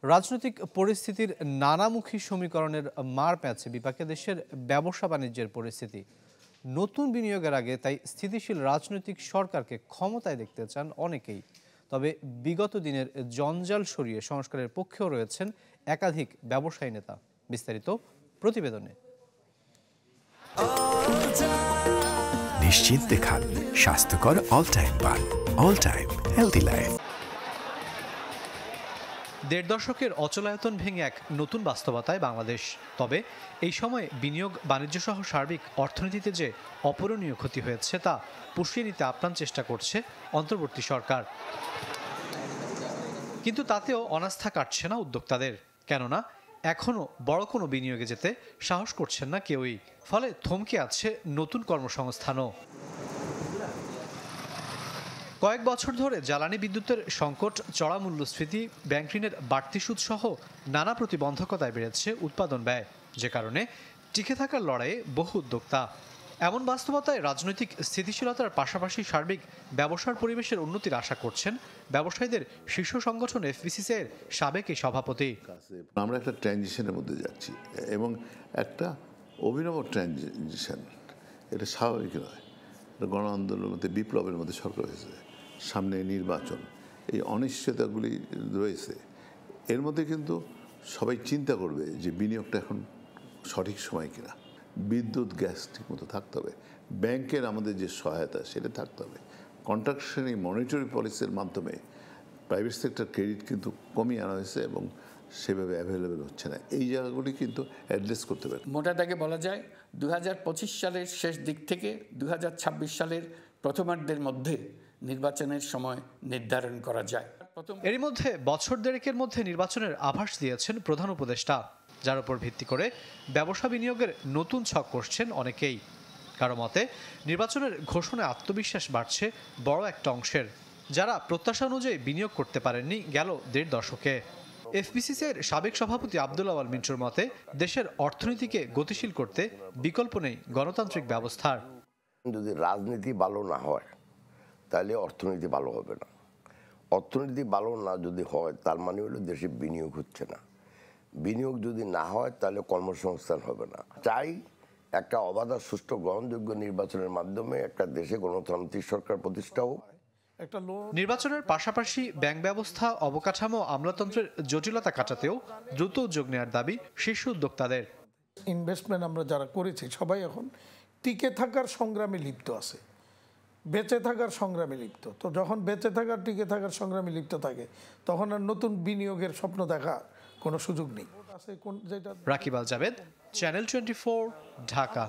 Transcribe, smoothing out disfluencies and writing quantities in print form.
রাজনৈতিক পরিস্থিতির নানামুখী সমীকরণের মার প্যাঁচে বিপাকে দেশের ব্যবসা বাণিজ্যের পরিস্থিতি। নতুন বিনিয়োগের আগে তাই স্থিতিশীল রাজনৈতিক সরকারকে ক্ষমতায় দেখতে চান অনেকেই। তবে বিগত দিনের জঞ্জাল সরিয়ে সংস্কারের পক্ষেও রয়েছেন একাধিক ব্যবসায়ী নেতা। বিস্তারিত প্রতিবেদনে। নিশ্চিন্তে খান স্বাস্থ্যকর অল টাইম পান, অল টাইম হেলদি লাইফ। ১.৫ দশকের অচলায়তন ভেঙে এক নতুন বাস্তবতায় বাংলাদেশ। তবে এই সময়ে বিনিয়োগ বাণিজ্য সহ সার্বিক অর্থনীতিতে যে অপূরণীয় ক্ষতি হয়েছে তা পুষিয়ে নিতে আপ্রাণ চেষ্টা করছে অন্তর্বর্তী সরকার। কিন্তু তাতেও অনাস্থা কাটছে না উদ্যোক্তাদের, কেননা এখনও বড় কোনো বিনিয়োগে যেতে সাহস করছেন না কেউই। ফলে থমকে আছে নতুন কর্মসংস্থানও। কয়েক বছর ধরে জ্বালানি বিদ্যুতের সংকট, চড়া মূল্যস্ফীতি, ব্যাংক ঋণের বাড়তি সুদ সহ নানা প্রতিবন্ধকতায় বেড়েছে উৎপাদন ব্যয়, যে কারণে টিকে থাকার লড়াইয়ে বহু উদ্যোক্তা। এমন বাস্তবতায় রাজনৈতিক স্থিতিশীলতার পাশাপাশি সার্বিক ব্যবসার পরিবেশের উন্নতির আশা করছেন ব্যবসায়ীদের শীর্ষ সংগঠন এফবিসিসিআই এর সাবেক এই সভাপতি। আমরা একটা ট্রানজিশনের মধ্যে যাচ্ছি এবং একটা অভিনব ট্রানজিশন, এটা স্বাভাবিক নয়। গণ আন্দোলনের মধ্যে, বিপ্লবের মধ্যে সরকার হয়েছে, সামনে নির্বাচন, এই অনিশ্চয়তাগুলি রয়েছে। এর মধ্যে কিন্তু সবাই চিন্তা করবে যে বিনিয়োগটা এখন সঠিক সময় কিনা। বিদ্যুৎ, গ্যাস ঠিক মতো থাকতে হবে, ব্যাংকের আমাদের যে সহায়তা সেটা থাকতে হবে। কন্ট্রাকশন মনিটরি পলিসির মাধ্যমে প্রাইভেট সেক্টর ক্রেডিট কিন্তু কমিয়ে আনা হয়েছে এবং সেভাবে অ্যাভেলেবেল হচ্ছে না। এই জায়গাগুলি কিন্তু অ্যাড্রেস করতে পারে। মোটা দাগে বলা যায় 2025 সালের শেষ দিক থেকে 2026 সালের প্রথমার্ধের মধ্যে নির্বাচনের সময় নির্ধারণ করা যায়। এরই মধ্যে বছর দেড়েকের মধ্যে নির্বাচনের আভাস দিয়েছেন প্রধান উপদেষ্টা, যার উপর ভিত্তি করে ব্যবসা বিনিয়োগের নতুন ছক কষছেন অনেকেই। কারো মতে নির্বাচনের ঘোষণায় আত্মবিশ্বাস বাড়ছে বড় একটা অংশের, যারা প্রত্যাশা অনুযায়ী বিনিয়োগ করতে পারেননি গেল ১.৫ দশকে। এফবিসিসিআইর সাবেক সভাপতি আব্দুল আওয়াল মিন্টুর মতে দেশের অর্থনীতিকে গতিশীল করতে বিকল্প নেই গণতান্ত্রিক ব্যবস্থার। যদি রাজনীতি ভালো না হয় তাহলে অর্থনীতি ভালো হবে না। অর্থনীতি ভালো না যদি হয় তার মানে হলো দেশে বিনিয়োগ হচ্ছে না। বিনিয়োগ যদি না হয় তাহলে কর্মসংস্থান হবে না। চাই একটা অবাধ, সুষ্ঠু, গ্রহণযোগ্য নির্বাচনের মাধ্যমে একটা দেশে গণতান্ত্রিক সরকার প্রতিষ্ঠা হোক। নির্বাচনের পাশাপাশি ব্যাংক ব্যবস্থা, অবকাঠামো, আমলাতন্ত্রের জটিলতা কাটাতেও দ্রুত উদ্যোগ নেওয়ার দাবি শীর্ষ উদ্যোক্তাদের। ইনভেস্টমেন্ট আমরা যারা করেছি সবাই এখন টিকে থাকার সংগ্রামে লিপ্ত আছে, বেঁচে থাকার সংগ্রামে লিপ্ত। তো যখন বেঁচে থাকার, টিকে থাকার সংগ্রামে লিপ্ত থাকে তখন আর নতুন বিনিয়োগের স্বপ্ন দেখা কোনো সুযোগ নেই। রাকিব আল জাবেদ, চ্যানেল 24, ঢাকা।